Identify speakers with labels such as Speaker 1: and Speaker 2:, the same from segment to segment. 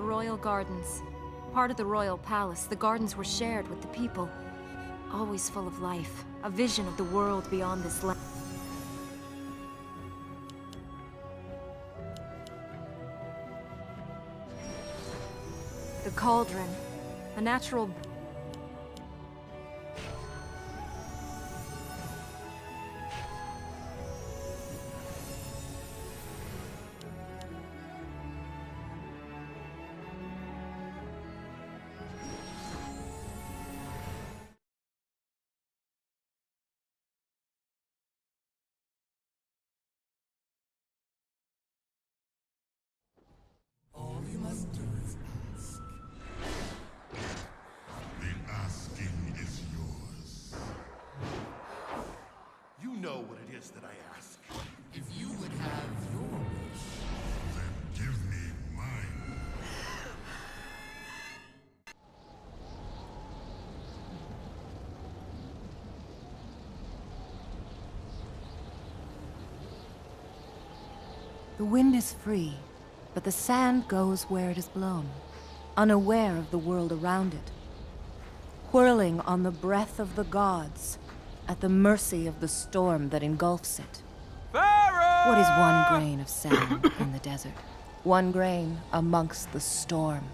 Speaker 1: royal gardens. Part of the royal palace, the gardens were shared with the people. Always full of life, a vision of the world beyond this land. The cauldron, a natural...
Speaker 2: All you must do is ask. The asking is yours. You know what it is that I ask.
Speaker 3: If you would have your wish.
Speaker 2: Then give me mine.
Speaker 4: The wind is free, but the sand goes where it is blown, unaware of the world around it, whirling on the breath of the gods, at the mercy of the storm that engulfs it.
Speaker 5: Pharaoh!
Speaker 4: What is one grain of sand in the desert? One grain amongst the storm.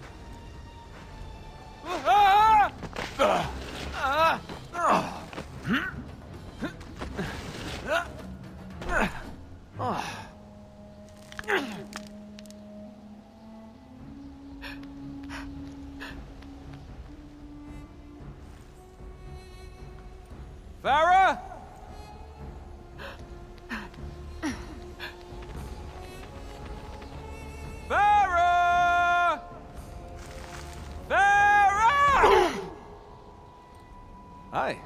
Speaker 5: Farah! Farah! Farah! Hi.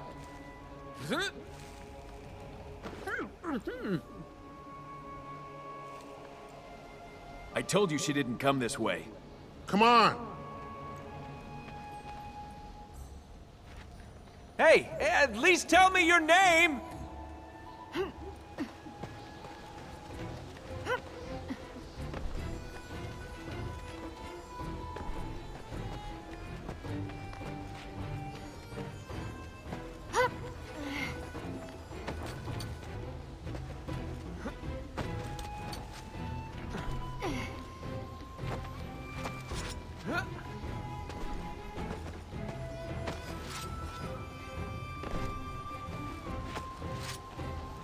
Speaker 5: I told you she didn't come this way.
Speaker 2: Come on.
Speaker 5: Hey, at least tell me your name!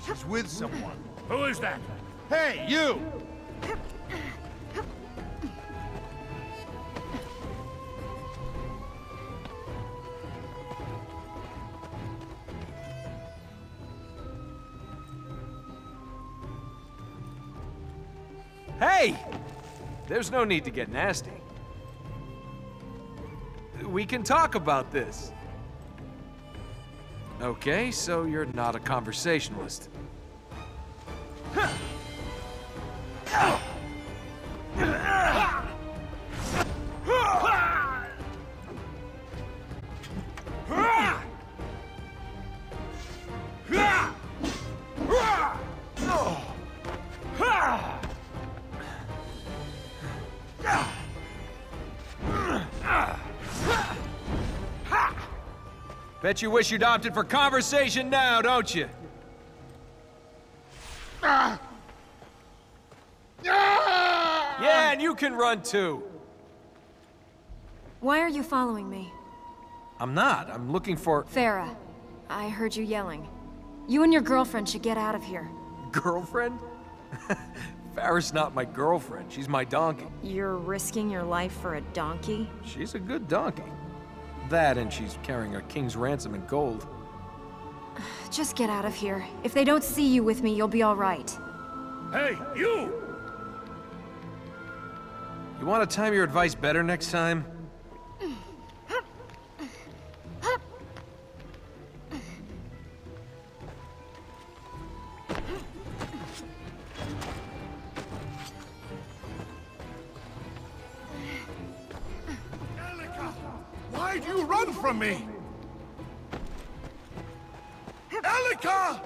Speaker 2: She's with someone.
Speaker 6: Who is that?
Speaker 2: Hey, you!
Speaker 5: Hey! There's no need to get nasty. We can talk about this. Okay, so you're not a conversationalist. Bet you wish you'd opted for conversation now, don't you? Yeah, and you can run too.
Speaker 1: Why are you following me?
Speaker 5: I'm not. I'm looking for...
Speaker 1: Farah, I heard you yelling. You and your girlfriend should get out of here.
Speaker 5: Girlfriend? Farah's not my girlfriend. She's my donkey.
Speaker 1: You're risking your life for a donkey?
Speaker 5: She's a good donkey. That and she's carrying a king's ransom in gold.
Speaker 1: Just get out of here. If they don't see you with me, you'll be all right.
Speaker 6: Hey, you!
Speaker 5: You want to time your advice better next time?
Speaker 2: Why do you run from me? Elika!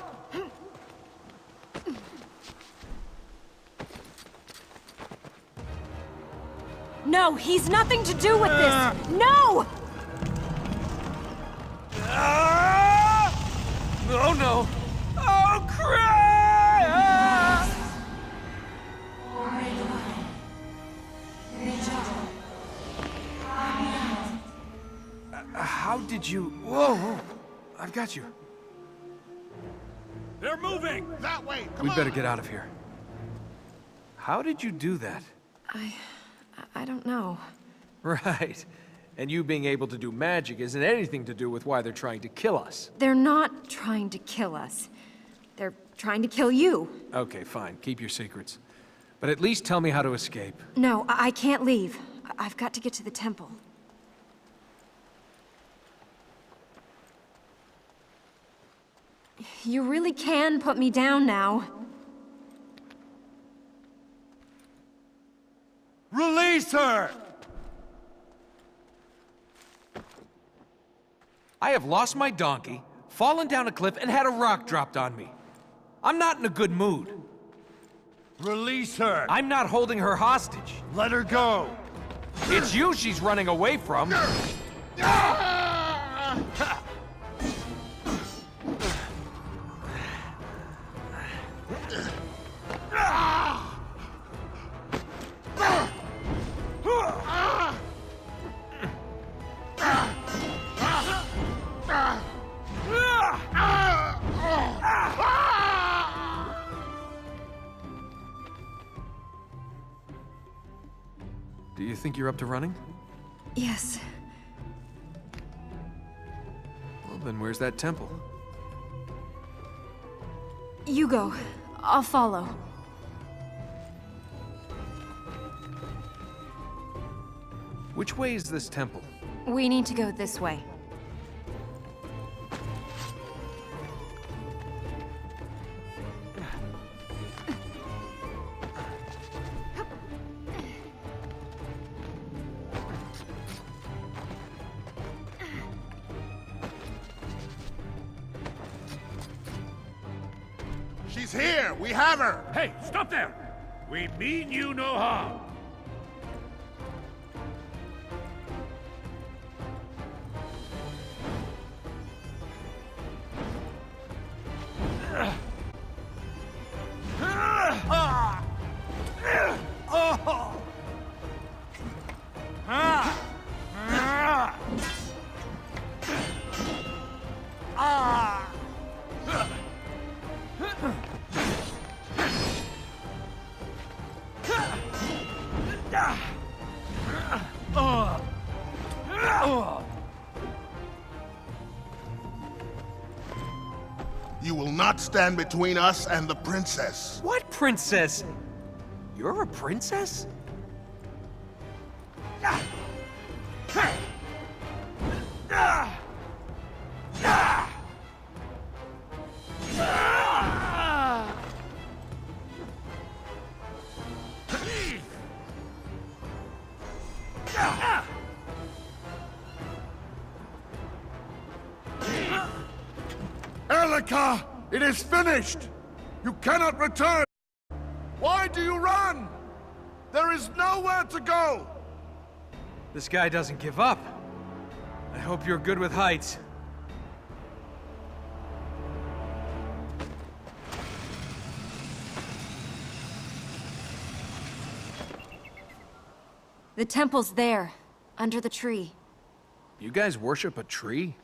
Speaker 1: No, he's nothing to do with this! No!
Speaker 5: Oh no! Oh crap! How did you... Whoa! I've got you.
Speaker 6: They're moving!
Speaker 2: That way! Come
Speaker 5: We'd
Speaker 2: on!
Speaker 5: better get out of here. How did you do that?
Speaker 1: I don't know.
Speaker 5: Right. And you being able to do magic isn't anything to do with why they're trying to kill us.
Speaker 1: They're not trying to kill us. They're trying to kill you.
Speaker 5: Okay, fine. Keep your secrets. But at least tell me how to escape.
Speaker 1: No, I can't leave. I've got to get to the temple. You really can put me down now.
Speaker 2: Release her!
Speaker 5: I have lost my donkey, fallen down a cliff, and had a rock dropped on me. I'm not in a good mood.
Speaker 2: Release her!
Speaker 5: I'm not holding her hostage.
Speaker 2: Let her go!
Speaker 5: It's you she's running away from. Do you think you're up to running?
Speaker 1: Yes.
Speaker 5: Well, then where's that temple?
Speaker 1: You go. I'll follow.
Speaker 5: Which way is this temple?
Speaker 1: We need to go this way.
Speaker 2: She's here! We have her!
Speaker 6: Hey, stop there! We mean you no harm.
Speaker 2: You will not stand between us and the princess.
Speaker 5: What princess? You're a princess?
Speaker 2: Elika! It is finished! You cannot return! Why do you run? There is nowhere to go!
Speaker 5: This guy doesn't give up. I hope you're good with heights.
Speaker 1: The temple's there, under the tree.
Speaker 5: You guys worship a tree?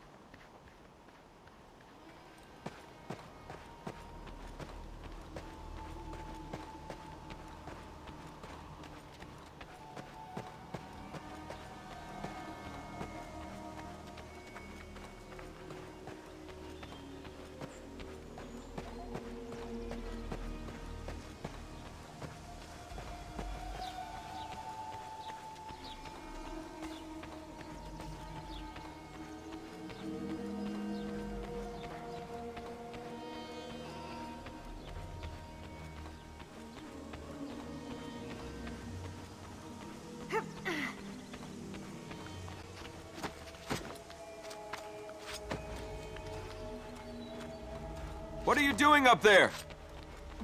Speaker 5: What are you doing up there?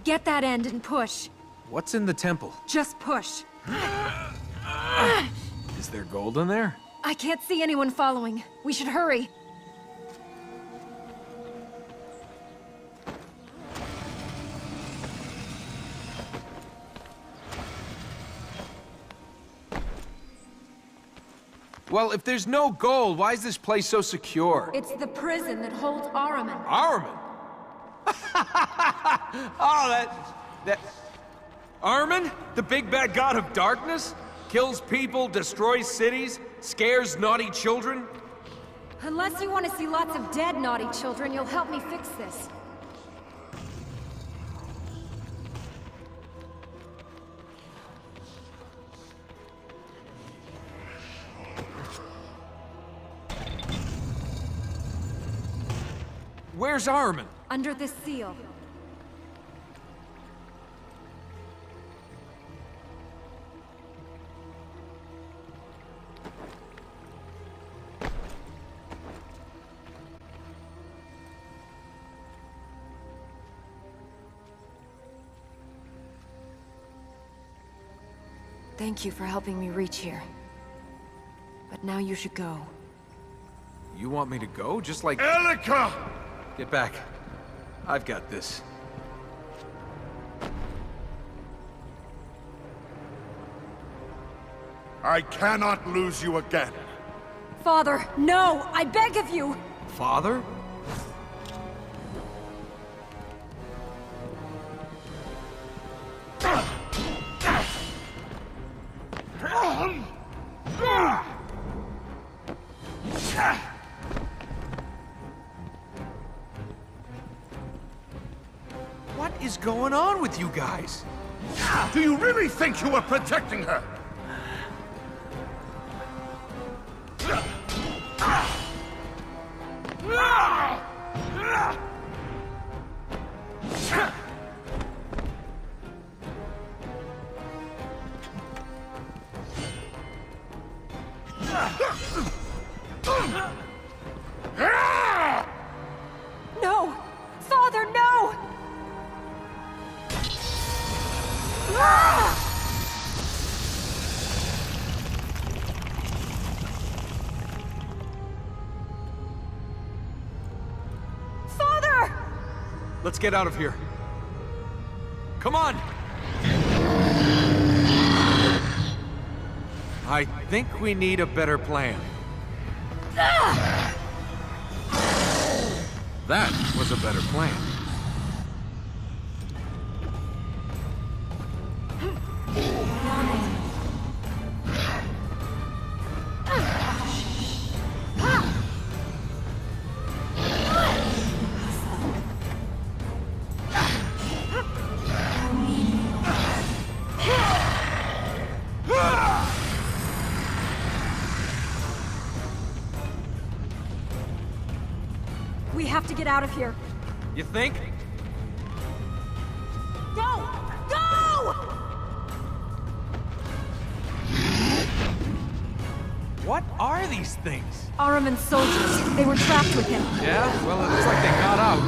Speaker 1: Get that end and push.
Speaker 5: What's in the temple?
Speaker 1: Just push.
Speaker 5: Is there gold in there?
Speaker 1: I can't see anyone following. We should hurry.
Speaker 5: Well, if there's no gold, why is this place so secure?
Speaker 1: It's the prison that holds Ahriman.
Speaker 5: Ahriman? Oh, that... Ahriman? The big bad god of darkness? Kills people, destroys cities, scares naughty children?
Speaker 1: Unless you want to see lots of dead naughty children, you'll help me fix this.
Speaker 5: Where's Ahriman?
Speaker 1: Under this seal. Thank you for helping me reach here. But now you should go.
Speaker 5: You want me to go? Just like...
Speaker 2: Elika!
Speaker 5: Get back. I've got this.
Speaker 2: I cannot lose you again.
Speaker 1: Father, no! I beg of you!
Speaker 5: Father? What is going on with you guys?
Speaker 2: Do you really think you were protecting her?
Speaker 1: No! Father, no! Father!
Speaker 5: Let's get out of here. Come on! I think we need a better plan. That was a better plan.
Speaker 1: We have to get out of here.
Speaker 5: You think?
Speaker 1: Go! Go!
Speaker 5: What are these things?
Speaker 1: Ahriman's soldiers. They were trapped with him.
Speaker 5: Yeah? Well, it looks like they got out.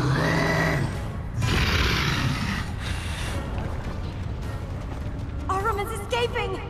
Speaker 1: Ahriman's escaping!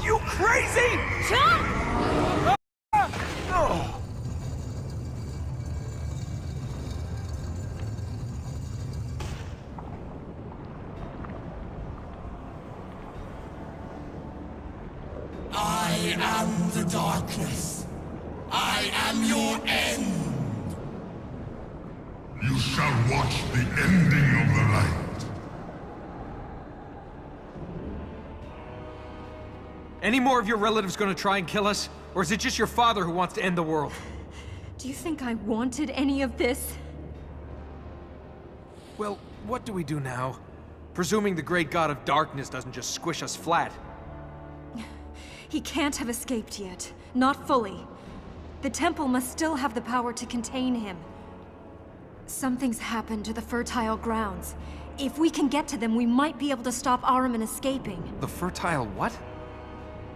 Speaker 5: you crazy? Oh.
Speaker 3: I am the darkness. I am your end.
Speaker 2: You shall watch the ending of the light.
Speaker 5: Any more of your relatives gonna try and kill us? Or is it just your father who wants to end the world?
Speaker 1: Do you think I wanted any of this?
Speaker 5: Well, what do we do now? Presuming the great god of darkness doesn't just squish us flat.
Speaker 1: He can't have escaped yet. Not fully. The temple must still have the power to contain him. Something's happened to the fertile grounds. If we can get to them, we might be able to stop Ahriman escaping.
Speaker 5: The fertile what?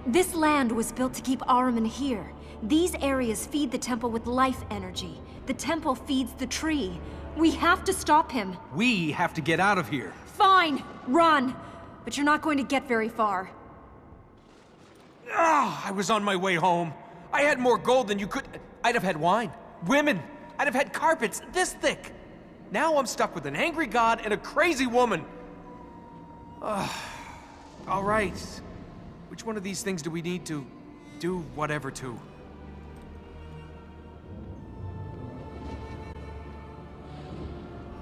Speaker 1: This land was built to keep Ahriman here. These areas feed the temple with life energy. The temple feeds the tree. We have to stop him.
Speaker 5: We have to get out of here.
Speaker 1: Fine, run. But you're not going to get very far.
Speaker 5: Ah, I was on my way home. I had more gold than you could... I'd have had wine, women. I'd have had carpets this thick. Now I'm stuck with an angry god and a crazy woman. All right. Which one of these things do we need to do whatever to?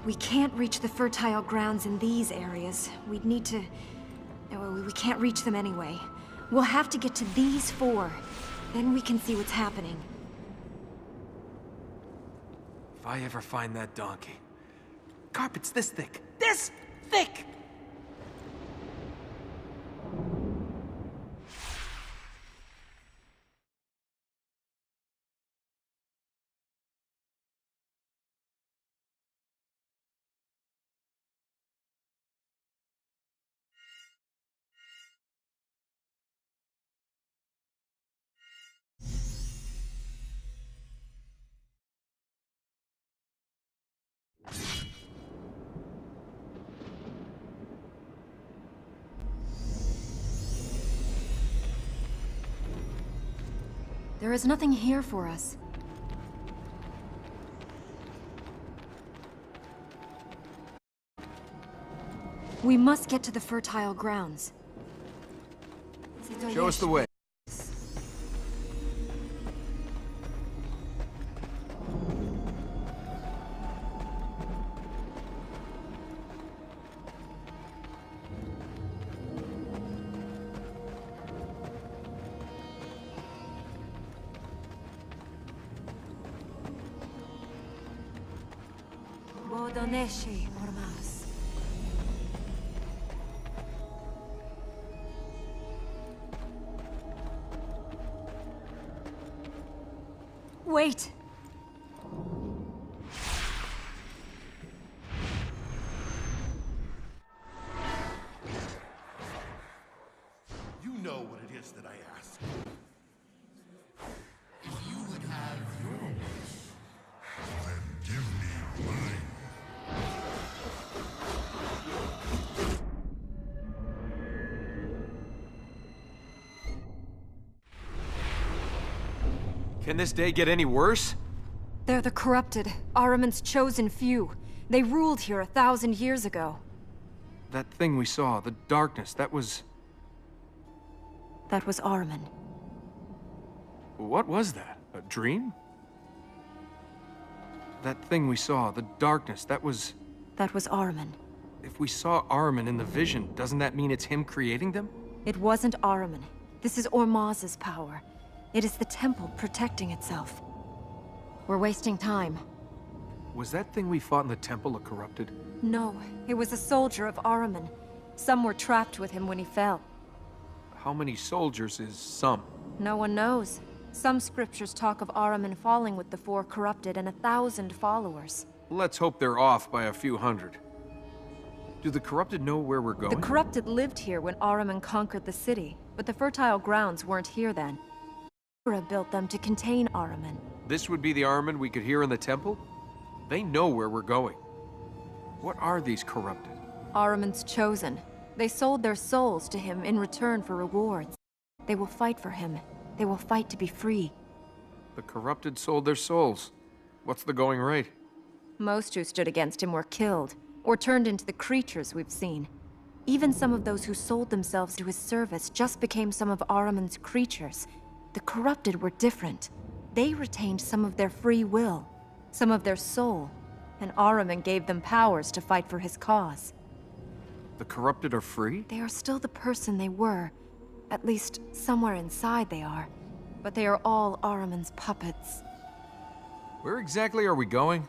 Speaker 1: We can't reach the fertile grounds in these areas. We'd need to... No, we can't reach them anyway. We'll have to get to these four. Then we can see what's happening.
Speaker 5: If I ever find that donkey... Carpets this thick. This thick!
Speaker 1: There is nothing here for us. We must get to the fertile grounds.
Speaker 5: Show us the way.
Speaker 1: Wait!
Speaker 2: You know what it is that I ask.
Speaker 3: If you would have your wish.
Speaker 2: Then give me mine.
Speaker 5: Can this day get any worse?
Speaker 1: They're the corrupted, Ahriman's chosen few. They ruled here 1,000 years ago.
Speaker 5: That thing we saw, the darkness, that was...
Speaker 1: That was Ahriman.
Speaker 5: What was that? A dream? That thing we saw, the darkness, that was...
Speaker 1: That was Ahriman.
Speaker 5: If we saw Ahriman in the vision, doesn't that mean it's him creating them?
Speaker 1: It wasn't Ahriman. This is Ormaz's power. It is the temple protecting itself. We're wasting time.
Speaker 5: Was that thing we fought in the temple a corrupted?
Speaker 1: No, it was a soldier of Ahriman. Some were trapped with him when he fell.
Speaker 5: How many soldiers is some?
Speaker 1: No one knows. Some scriptures talk of Ahriman falling with the four corrupted and 1,000 followers.
Speaker 5: Let's hope they're off by a few hundred. Do the corrupted know where we're going?
Speaker 1: The corrupted lived here when Ahriman conquered the city, but the fertile grounds weren't here then. Ahura built them to contain Ahriman.
Speaker 5: This would be the Ahriman we could hear in the temple? They know where we're going. What are these corrupted?
Speaker 1: Ahriman's chosen. They sold their souls to him in return for rewards. They will fight for him. They will fight to be free.
Speaker 5: The corrupted sold their souls. What's the going rate?
Speaker 1: Most who stood against him were killed, or turned into the creatures we've seen. Even some of those who sold themselves to his service just became some of Ahriman's creatures. The corrupted were different. They retained some of their free will, some of their soul, and Ahriman gave them powers to fight for his cause.
Speaker 5: The corrupted are free?
Speaker 1: They are still the person they were. At least, somewhere inside they are. But they are all Ahriman's puppets.
Speaker 5: Where exactly are we going?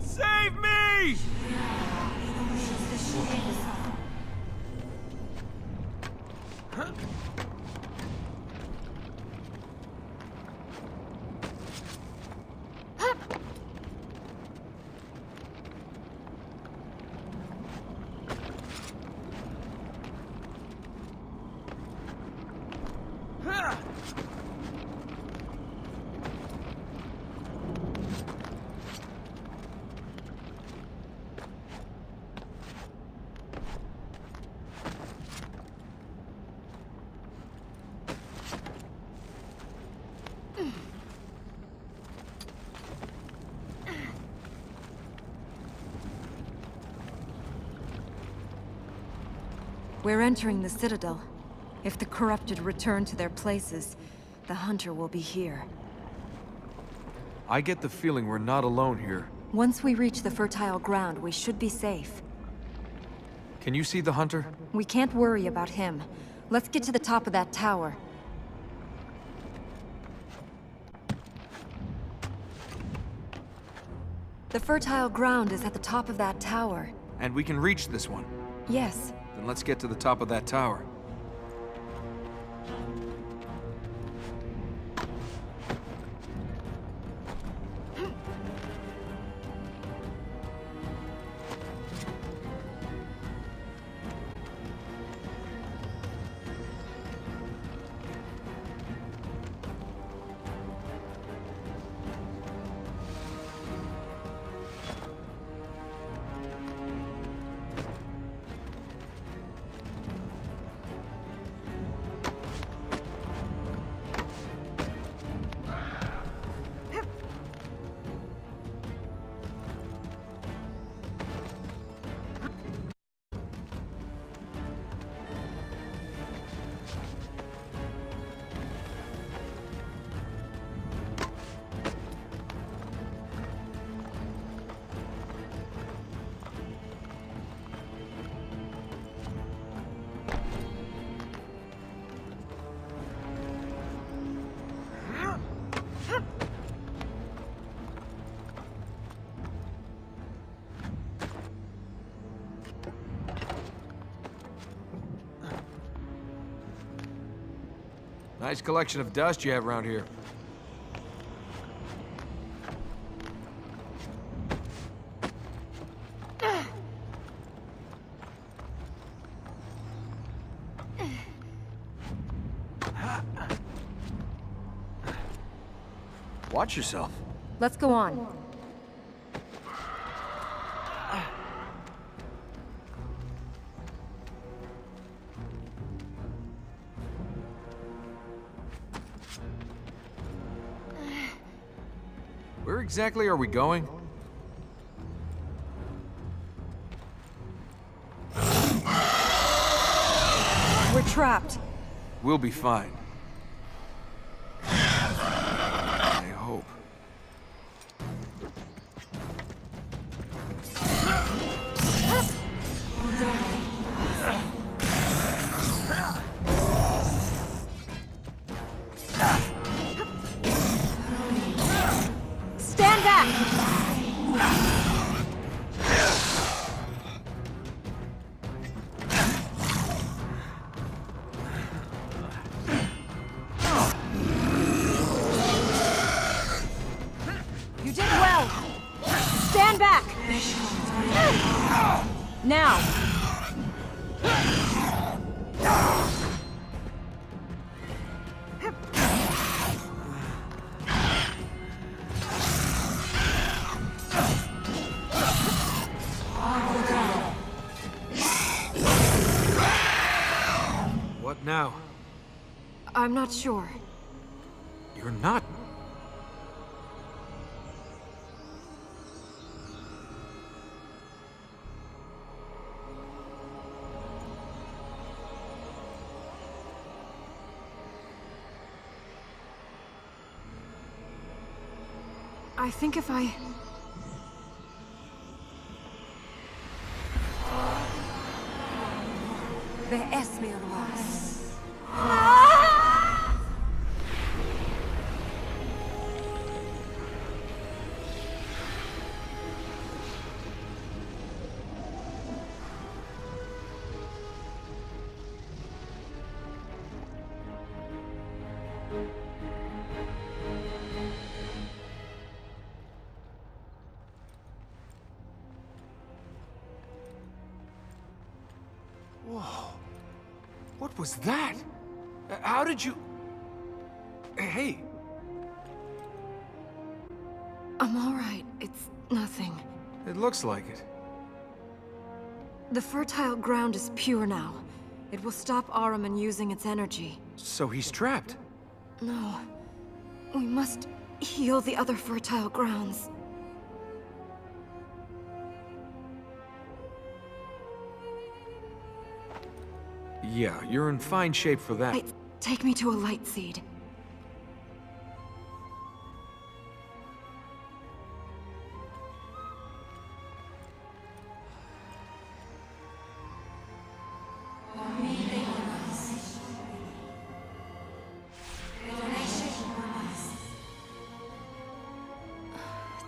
Speaker 5: Save me!
Speaker 1: We're entering the Citadel. If the corrupted return to their places, the Hunter will be here.
Speaker 5: I get the feeling we're not alone here.
Speaker 1: Once we reach the fertile ground, we should be safe.
Speaker 5: Can you see the Hunter?
Speaker 1: We can't worry about him. Let's get to the top of that tower. The fertile ground is at the top of that tower.
Speaker 5: And we can reach this one.
Speaker 1: Yes.
Speaker 5: Then let's get to the top of that tower. Nice collection of dust you have around here. Watch yourself.
Speaker 1: Let's go on.
Speaker 5: Where exactly are we going?
Speaker 1: We're trapped.
Speaker 5: We'll be fine. I hope.
Speaker 1: Stand back! You did well! Stand back! Now!
Speaker 5: What now?
Speaker 1: I'm not sure.
Speaker 5: You're not.
Speaker 1: I think if I... Ve esmiyorlar.
Speaker 5: Whoa. What was that? How did you... Hey.
Speaker 1: I'm all right. It's nothing.
Speaker 5: It looks like it.
Speaker 1: The fertile ground is pure now. It will stop Ahriman using its energy.
Speaker 5: So he's trapped.
Speaker 1: No. We must heal the other fertile grounds.
Speaker 5: Yeah, you're in fine shape for that.
Speaker 1: Take me to a light seed.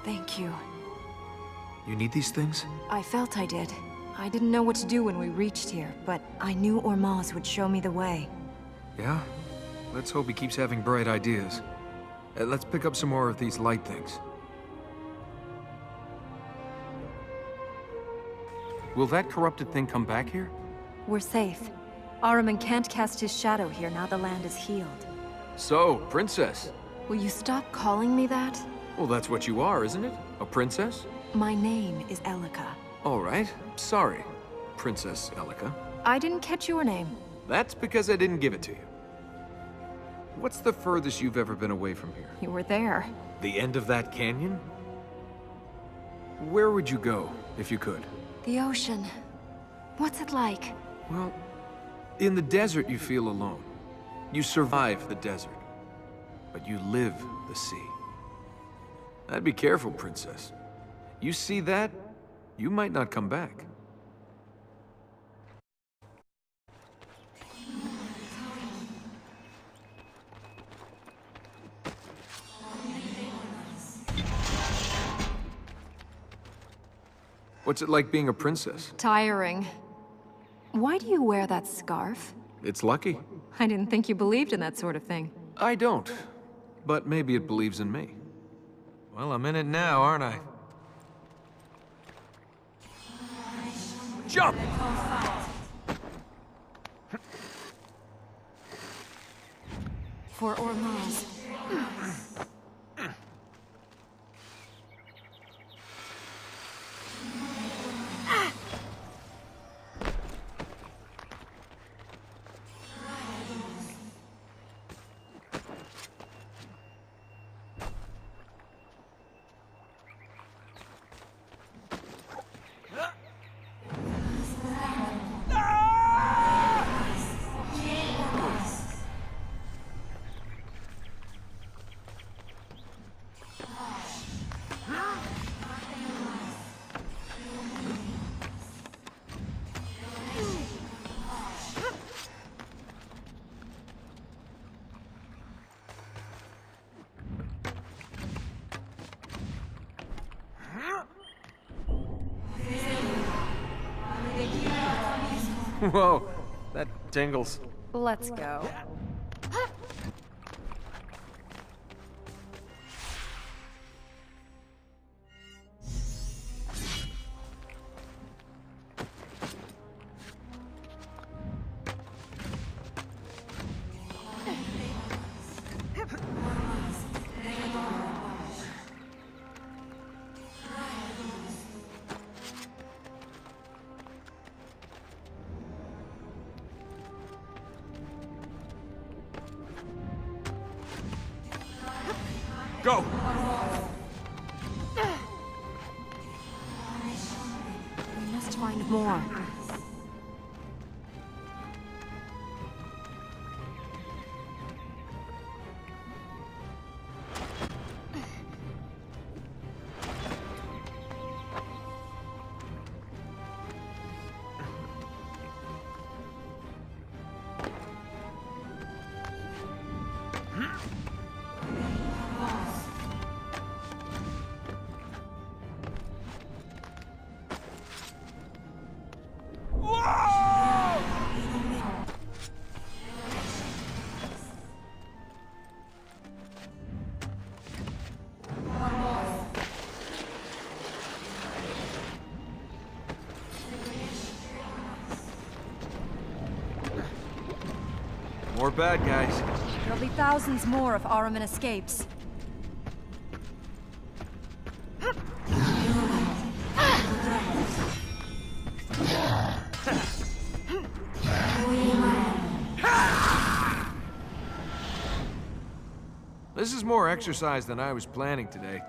Speaker 1: Thank you.
Speaker 5: You need these things?
Speaker 1: I felt I did. I didn't know what to do when we reached here, but I knew Ormaz would show me the way.
Speaker 5: Yeah? Let's hope he keeps having bright ideas. Let's pick up some more of these light things. Will that corrupted thing come back here?
Speaker 1: We're safe. Ahriman can't cast his shadow here now the land is healed.
Speaker 5: So, princess.
Speaker 1: Will you stop calling me that?
Speaker 5: Well, that's what you are, isn't it? A princess?
Speaker 1: My name is Elika.
Speaker 5: All right. Sorry, Princess Elika.
Speaker 1: I didn't catch your name.
Speaker 5: That's because I didn't give it to you. What's the furthest you've ever been away from here?
Speaker 1: You were there.
Speaker 5: The end of that canyon? Where would you go, if you could?
Speaker 1: The ocean. What's it like?
Speaker 5: Well, in the desert you feel alone. You survive the desert. But you live the sea. I'd be careful, Princess. You see that, you might not come back. What's it like being a princess?
Speaker 1: Tiring. Why do you wear that scarf?
Speaker 5: It's lucky.
Speaker 1: I didn't think you believed in that sort of thing.
Speaker 5: I don't. But maybe it believes in me. Well, I'm in it now, aren't I? Jump!
Speaker 1: For Ormaz.
Speaker 5: Whoa, that tingles.
Speaker 4: Let's go.
Speaker 5: Go!
Speaker 1: We must find more.
Speaker 5: More bad guys.
Speaker 1: There'll be thousands more if Ahriman escapes.
Speaker 5: This is more exercise than I was planning today.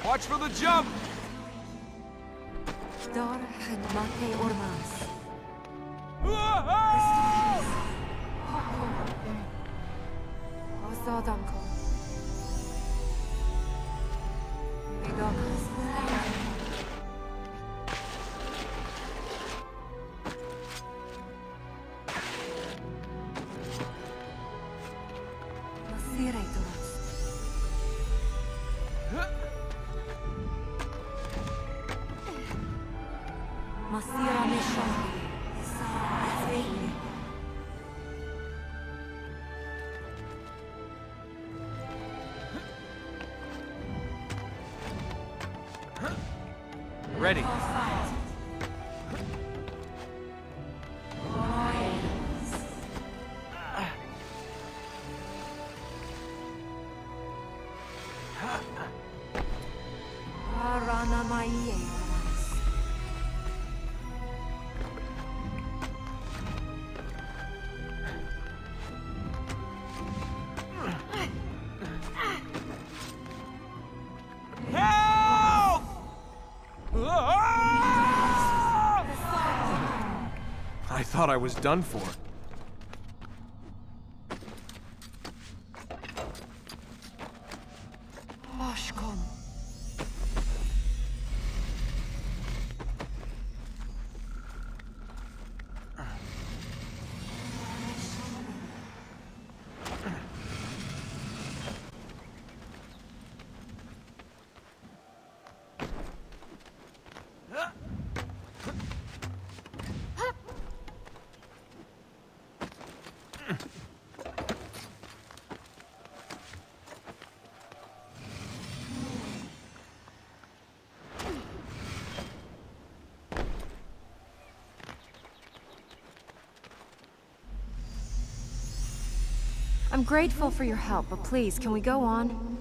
Speaker 5: Watch for the jump! Ready. I thought I was done for.
Speaker 1: I'm grateful for your help, but please, can we go on?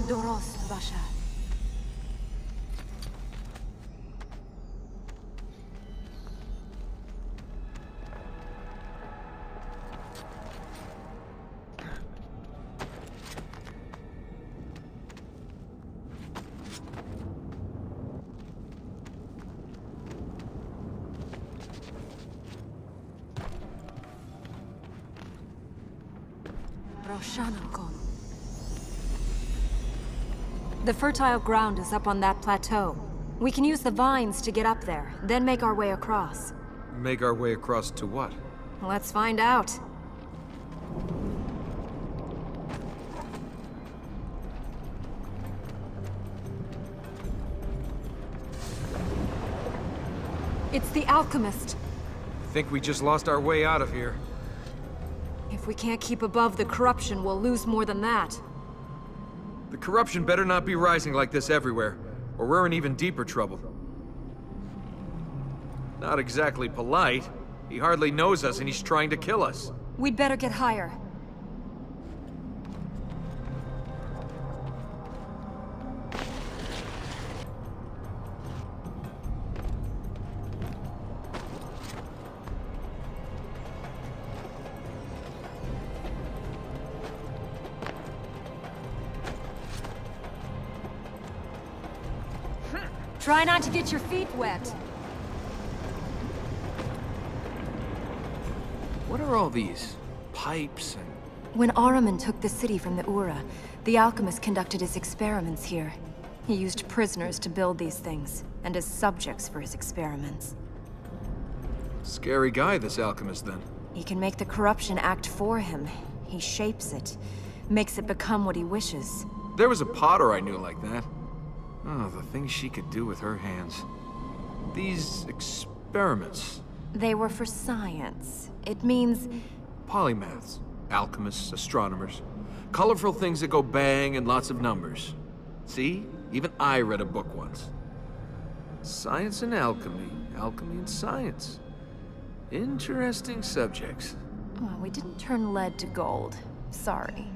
Speaker 1: Dorost Basha. The fertile ground is up on that plateau. We can use the vines to get up there, then make our way across.
Speaker 5: Make our way across to what?
Speaker 1: Let's find out. It's the alchemist.
Speaker 5: Think we just lost our way out of here.
Speaker 1: If we can't keep above the corruption, we'll lose more than that.
Speaker 5: The corruption better not be rising like this everywhere, or we're in even deeper trouble. Not exactly polite. He hardly knows us and he's trying to kill us.
Speaker 1: We'd better get higher. Try not to get your feet wet.
Speaker 5: What are all these pipes and...
Speaker 1: When Ahriman took the city from the Ura, the alchemist conducted his experiments here. He used prisoners to build these things, and as subjects for his experiments.
Speaker 5: Scary guy, this alchemist, then.
Speaker 1: He can make the corruption act for him. He shapes it, makes it become what he wishes.
Speaker 5: There was a potter I knew like that. Oh, the things she could do with her hands. These experiments.
Speaker 1: They were for science. It means...
Speaker 5: Polymaths, alchemists, astronomers. Colorful things that go bang and lots of numbers. See? Even I read a book once. Science and alchemy. Alchemy and science. Interesting subjects.
Speaker 1: Well, we didn't turn lead to gold. Sorry.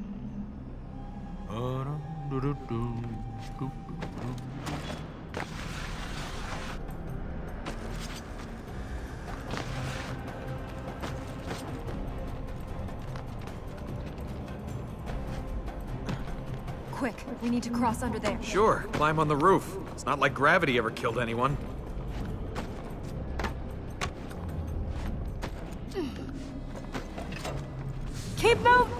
Speaker 1: Quick, we need to cross under there.
Speaker 5: Sure, climb on the roof. It's not like gravity ever killed anyone.
Speaker 1: Keep moving!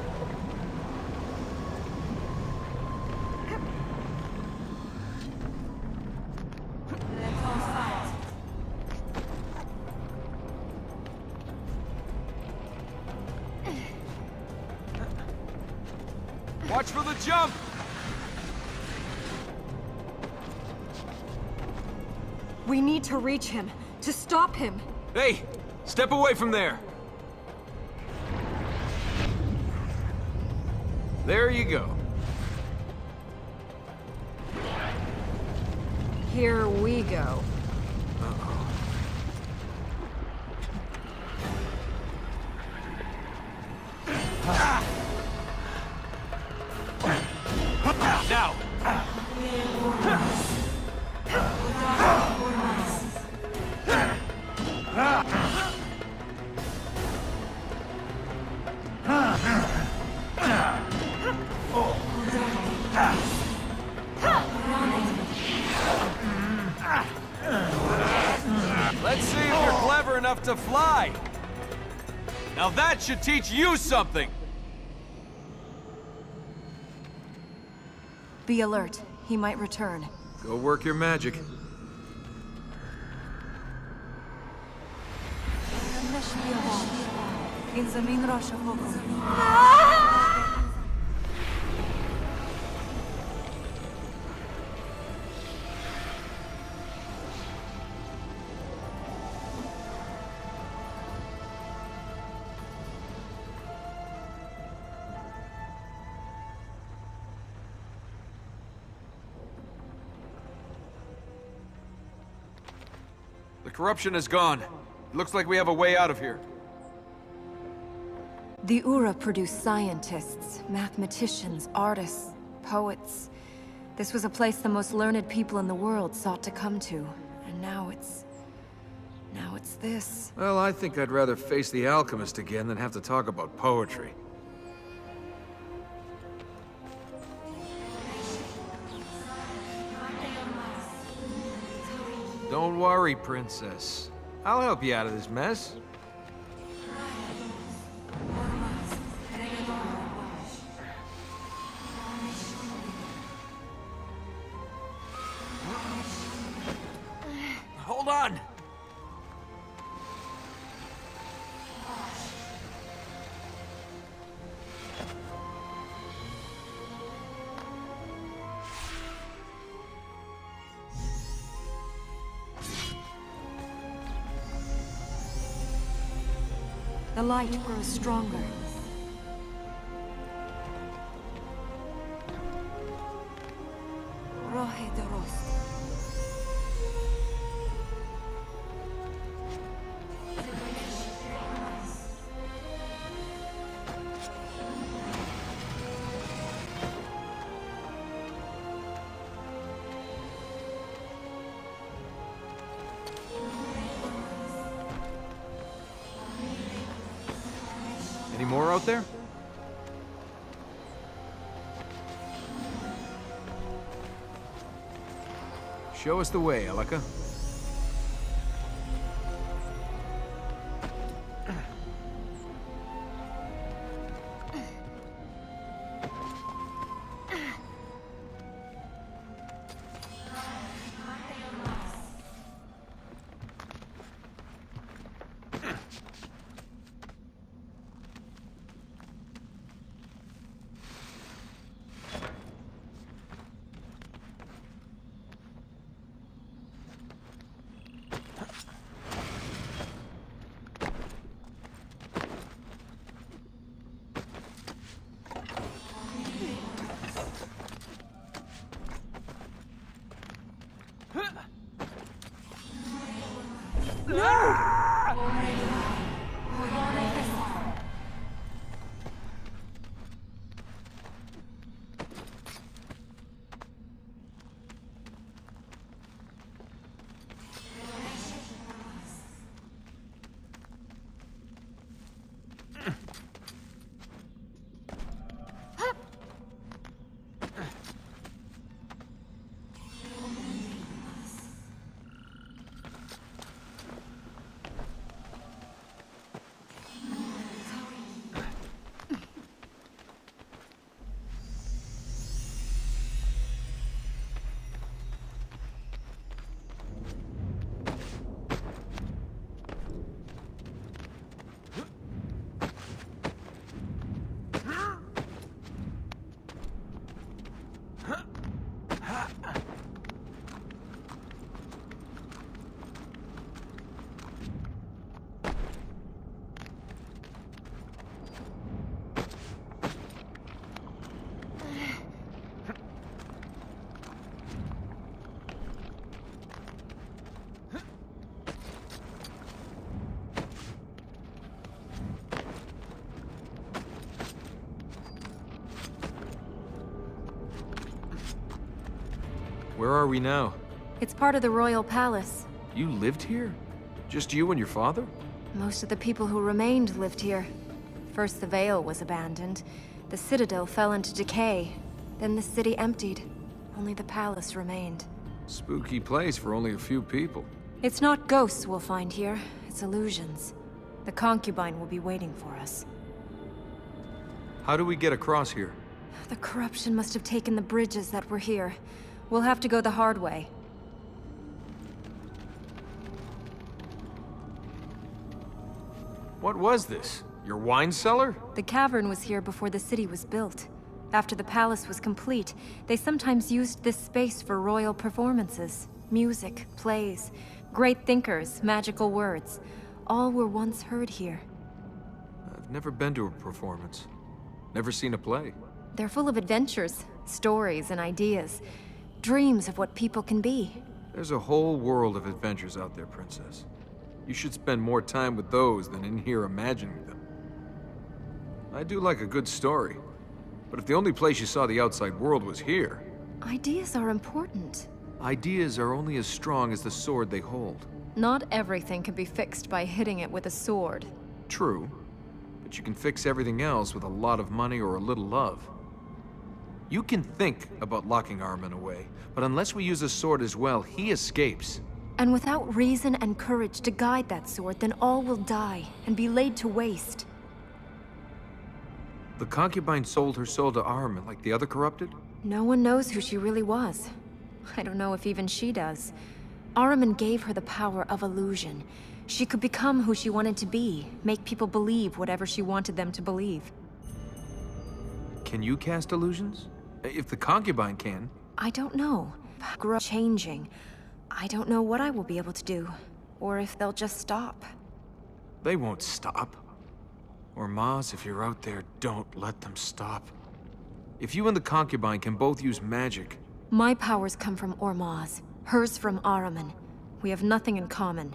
Speaker 5: Watch for the jump!
Speaker 1: We need to reach him, to stop him.
Speaker 5: Hey, step away from there. There you go.
Speaker 1: Here we go.
Speaker 5: Now! Let's see if you're clever enough to fly. Now that should teach you something.
Speaker 1: Be alert. He might return.
Speaker 5: Go work your magic. The corruption is gone. It looks like we have a way out of here.
Speaker 1: The Ura produce scientists, mathematicians, artists, poets. This was a place the most learned people in the world sought to come to. And now it's this.
Speaker 5: Well, I think I'd rather face the alchemist again than have to talk about poetry. Don't worry, Princess. I'll help you out of this mess. Hold on!
Speaker 1: The light grows stronger. Rohe de Rost.
Speaker 5: Any more out there? Show us the way, Elika. Where are we now?
Speaker 1: It's part of the royal palace.
Speaker 5: You lived here? Just you and your father?
Speaker 1: Most of the people who remained lived here. First the Vale was abandoned. The citadel fell into decay. Then the city emptied. Only the palace remained.
Speaker 5: Spooky place for only a few people.
Speaker 1: It's not ghosts we'll find here. It's illusions. The concubine will be waiting for us.
Speaker 5: How do we get across here?
Speaker 1: The corruption must have taken the bridges that were here. We'll have to go the hard way.
Speaker 5: What was this? Your wine cellar?
Speaker 1: The cavern was here before the city was built. After the palace was complete, they sometimes used this space for royal performances. Music, plays, great thinkers, magical words. All were once heard here.
Speaker 5: I've never been to a performance. Never seen a play.
Speaker 1: They're full of adventures, stories, and ideas. Dreams of what people can be.
Speaker 5: There's a whole world of adventures out there, Princess. You should spend more time with those than in here imagining them. I do like a good story, but if the only place you saw the outside world was here,
Speaker 1: Ideas are important.
Speaker 5: Ideas are only as strong as the sword they hold.
Speaker 1: Not everything can be fixed by hitting it with a sword.
Speaker 5: True, but you can fix everything else with a lot of money or a little love. You can think about locking Armin away, but unless we use a sword as well, he escapes.
Speaker 1: And without reason and courage to guide that sword, then all will die and be laid to waste.
Speaker 5: The concubine sold her soul to Armin like the other corrupted?
Speaker 1: No one knows who she really was. I don't know if even she does. Ahriman gave her the power of illusion. She could become who she wanted to be, make people believe whatever she wanted them to believe.
Speaker 5: Can you cast illusions? If the concubine can.
Speaker 1: I don't know. Grow changing. I don't know what I will be able to do, or if they'll just stop.
Speaker 5: They won't stop. Or Maz, if you're out there, don't let them stop. If you and the concubine can both use magic...
Speaker 1: My powers come from Ormaz, hers from Ahriman. We have nothing in common.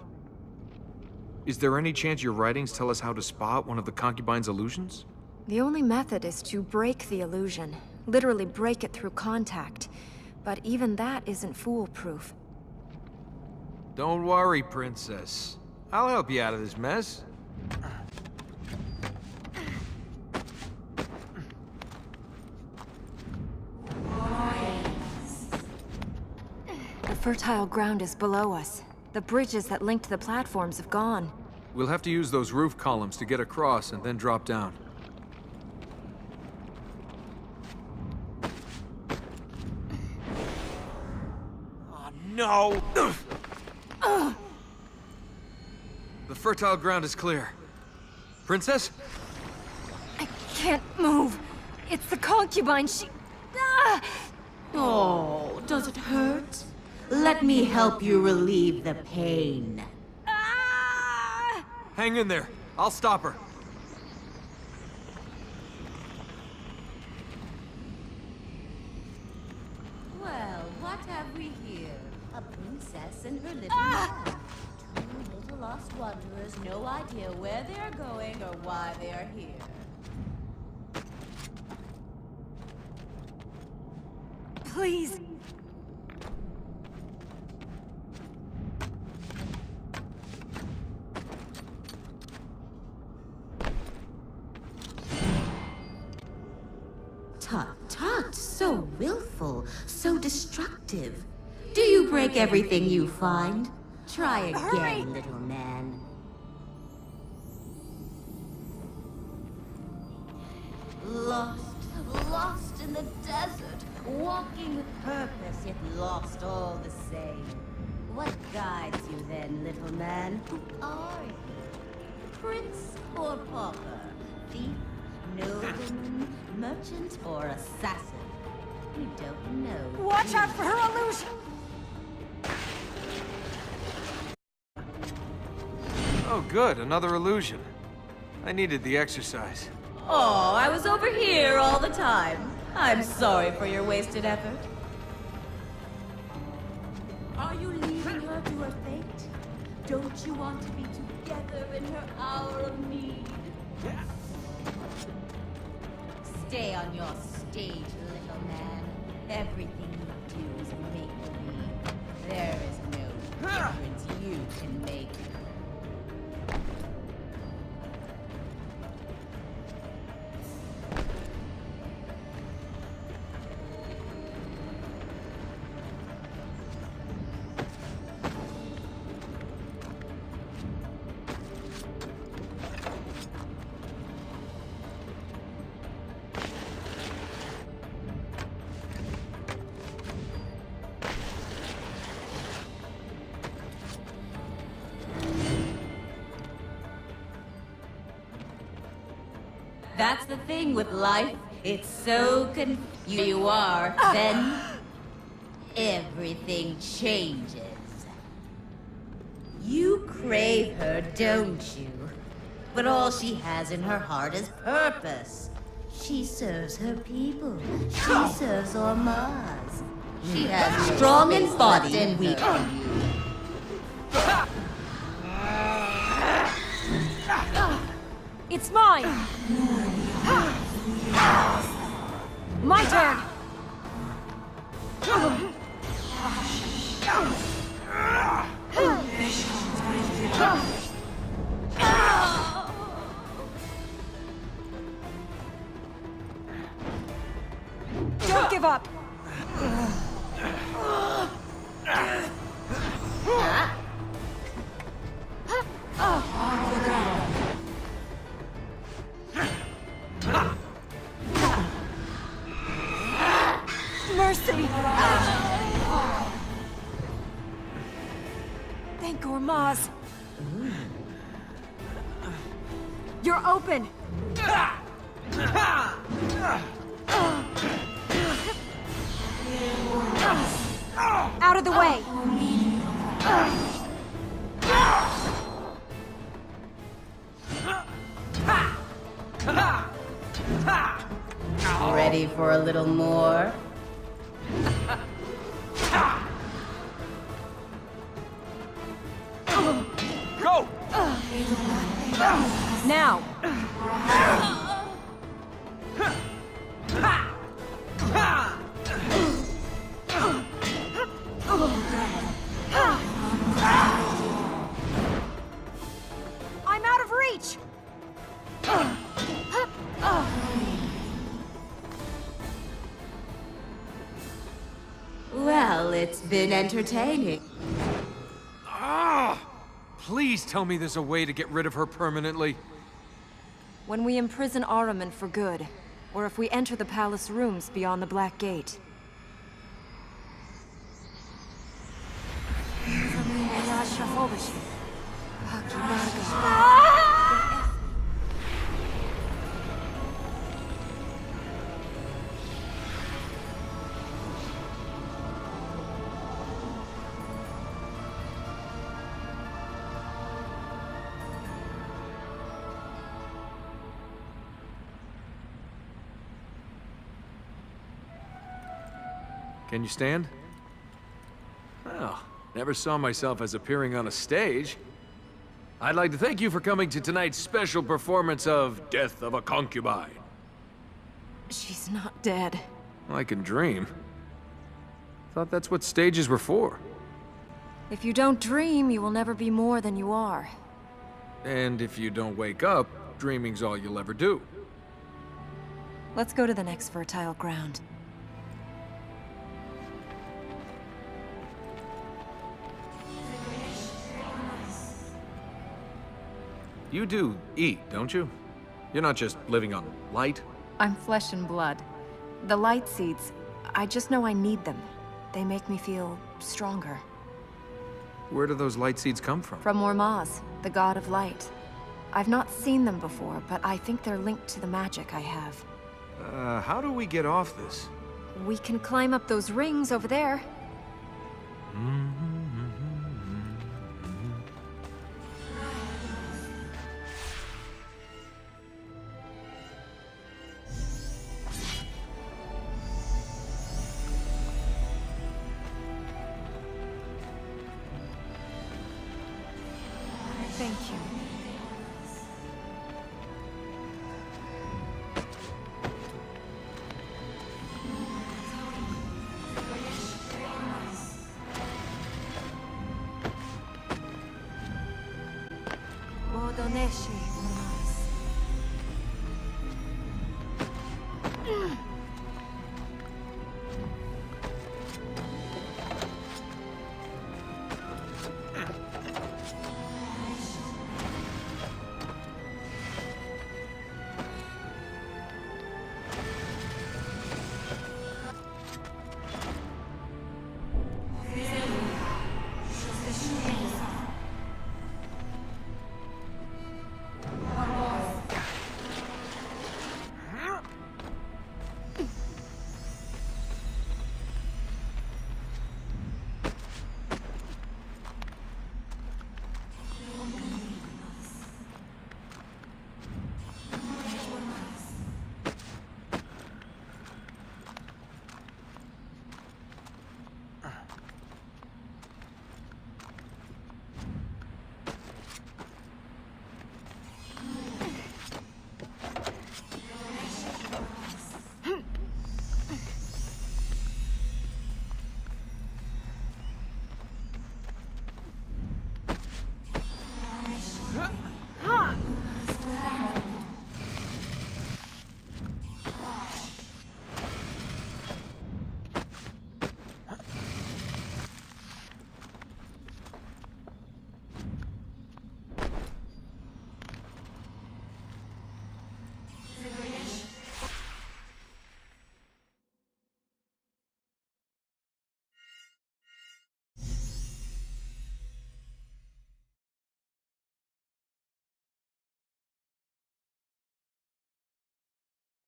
Speaker 5: Is there any chance your writings tell us how to spot one of the concubine's illusions?
Speaker 1: The only method is to break the illusion. Literally break it through contact. But even that isn't foolproof.
Speaker 5: Don't worry, Princess. I'll help you out of this mess.
Speaker 1: The fertile ground is below us. The bridges that linked the platforms have gone.
Speaker 5: We'll have to use those roof columns to get across and then drop down. Oh, no! The fertile ground is clear. Princess?
Speaker 1: I can't move. It's the concubine. She... Ah!
Speaker 7: Oh, does it hurt? Let me help you relieve the pain.
Speaker 1: Ah!
Speaker 5: Hang in there. I'll stop her.
Speaker 7: Well, what have we here? A princess and her little man. Two little lost wanderers, no idea where they are going or why they are here.
Speaker 1: Please.
Speaker 7: Tut, tut, so willful, so destructive. Do you break everything you find? Try again,
Speaker 1: Hurry!
Speaker 7: little man. Lost in the desert, walking with purpose, yet lost all the same. What guides you then, little man? Who are you? Prince or pauper? Thief, nobleman, merchant, or assassin? We don't know.
Speaker 1: Watch out for her illusion!
Speaker 5: Oh, good. Another illusion. I needed the exercise.
Speaker 7: Oh, I was over here all the time. I'm sorry for your wasted effort. Are you leaving her to her fate? Don't you want to be together in her hour of need? Stay on your stage, little man. Everything you do is make-believe. There is no difference you can make. That's the thing with life. It's so you are, then everything changes. You crave her, don't you? But all she has in her heart is purpose. She serves her people. She serves Ormaz. She has strong in body and weak in you.
Speaker 1: It's mine! My turn! Don't give up! Mercy! Thank Gormaz. You're open! Out of the way!
Speaker 7: Ready for a little more?
Speaker 5: Go!
Speaker 1: Now! I'm out of reach!
Speaker 7: Well, it's been entertaining.
Speaker 5: Ah! Please tell me there's a way to get rid of her permanently.
Speaker 1: When we imprison Ahriman for good, or if we enter the palace rooms beyond the Black Gate.
Speaker 5: Can you stand? Well, never saw myself as appearing on a stage. I'd like to thank you for coming to tonight's special performance of Death of a Concubine.
Speaker 1: She's not dead.
Speaker 5: I can dream. Thought that's what stages were for.
Speaker 1: If you don't dream, you will never be more than you are.
Speaker 5: And if you don't wake up, dreaming's all you'll ever do.
Speaker 1: Let's go to the next fertile ground.
Speaker 5: You do eat, don't you? You're not just living on light?
Speaker 1: I'm flesh and blood. The light seeds, I just know I need them. They make me feel stronger.
Speaker 5: Where do those light seeds come from?
Speaker 1: From Ormaz, the god of light. I've not seen them before, but I think they're linked to the magic I have.
Speaker 5: How do we get off this?
Speaker 1: We can climb up those rings over there. Thank you.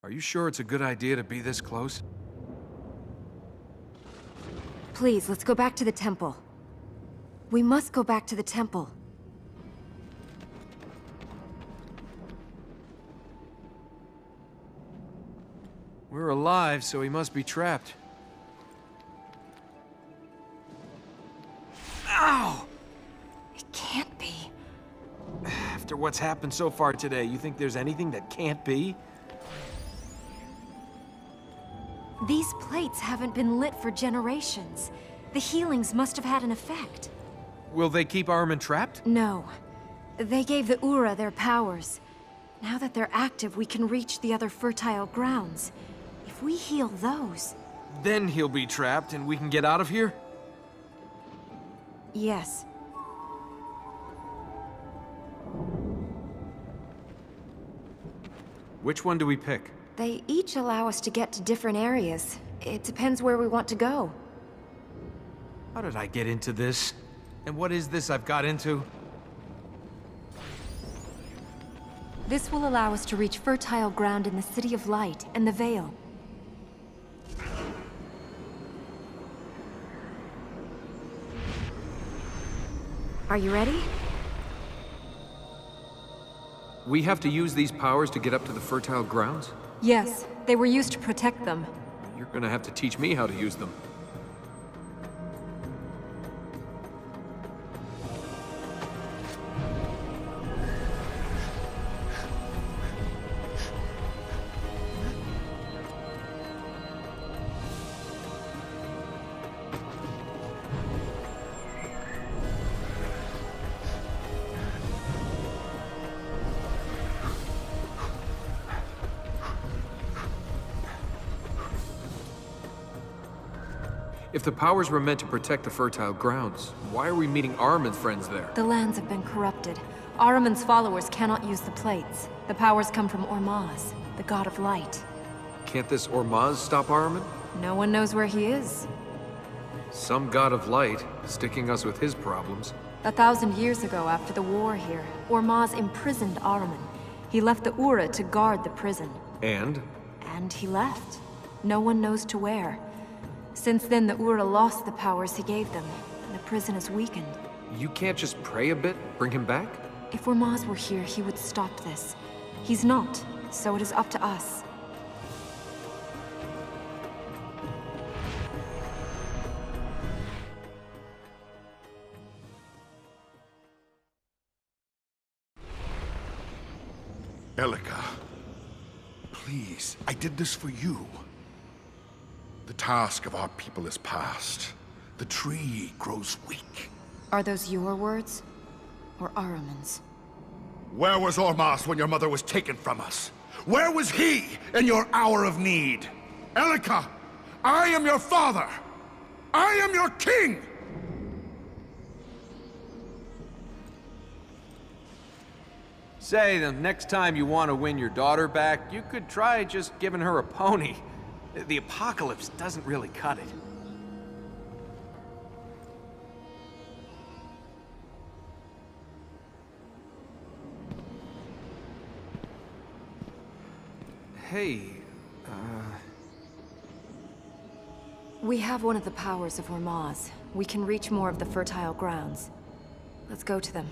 Speaker 5: Are you sure it's a good idea to be this close?
Speaker 1: Please, let's go back to the temple. We must go back to the temple.
Speaker 5: We're alive, so he must be trapped. Ow!
Speaker 1: It can't be.
Speaker 5: After what's happened so far today, you think there's anything that can't be?
Speaker 1: These plates haven't been lit for generations. The healings must have had an effect.
Speaker 5: Will they keep Ahriman trapped?
Speaker 1: No. They gave the Ura their powers. Now that they're active, we can reach the other fertile grounds. If we heal those...
Speaker 5: Then he'll be trapped and we can get out of here?
Speaker 1: Yes.
Speaker 5: Which one do we pick?
Speaker 1: They each allow us to get to different areas. It depends where we want to go.
Speaker 5: How did I get into this? And what is this I've got into?
Speaker 1: This will allow us to reach fertile ground in the City of Light and the Vale. Are you ready?
Speaker 5: We have to use these powers to get up to the fertile grounds?
Speaker 1: Yes, they were used to protect them.
Speaker 5: You're gonna have to teach me how to use them. If the powers were meant to protect the fertile grounds, why are we meeting Ahriman's friends there?
Speaker 1: The lands have been corrupted. Ahriman's followers cannot use the plates. The powers come from Ormaz, the god of light.
Speaker 5: Can't this Ormaz stop Ahriman?
Speaker 1: No one knows where he is.
Speaker 5: Some god of light, sticking us with his problems.
Speaker 1: 1,000 years ago, after the war here, Ormaz imprisoned Ahriman. He left the Ura to guard the prison.
Speaker 5: And?
Speaker 1: And he left. No one knows to where. Since then, the Ura lost the powers he gave them, and the prison is weakened.
Speaker 5: You can't just pray a bit, bring him back?
Speaker 1: If Ormaz were here, he would stop this. He's not, so it is up to us.
Speaker 2: Elika, please, I did this for you. The task of our people is past. The tree grows weak.
Speaker 1: Are those your words? Or Ahriman's?
Speaker 2: Where was Ormaz when your mother was taken from us? Where was he in your hour of need? Elika, I am your father! I am your king!
Speaker 5: Say, the next time you want to win your daughter back, you could try just giving her a pony. The apocalypse doesn't really cut it. Hey,
Speaker 1: We have one of the powers of Ormaz. We can reach more of the fertile grounds. Let's go to them.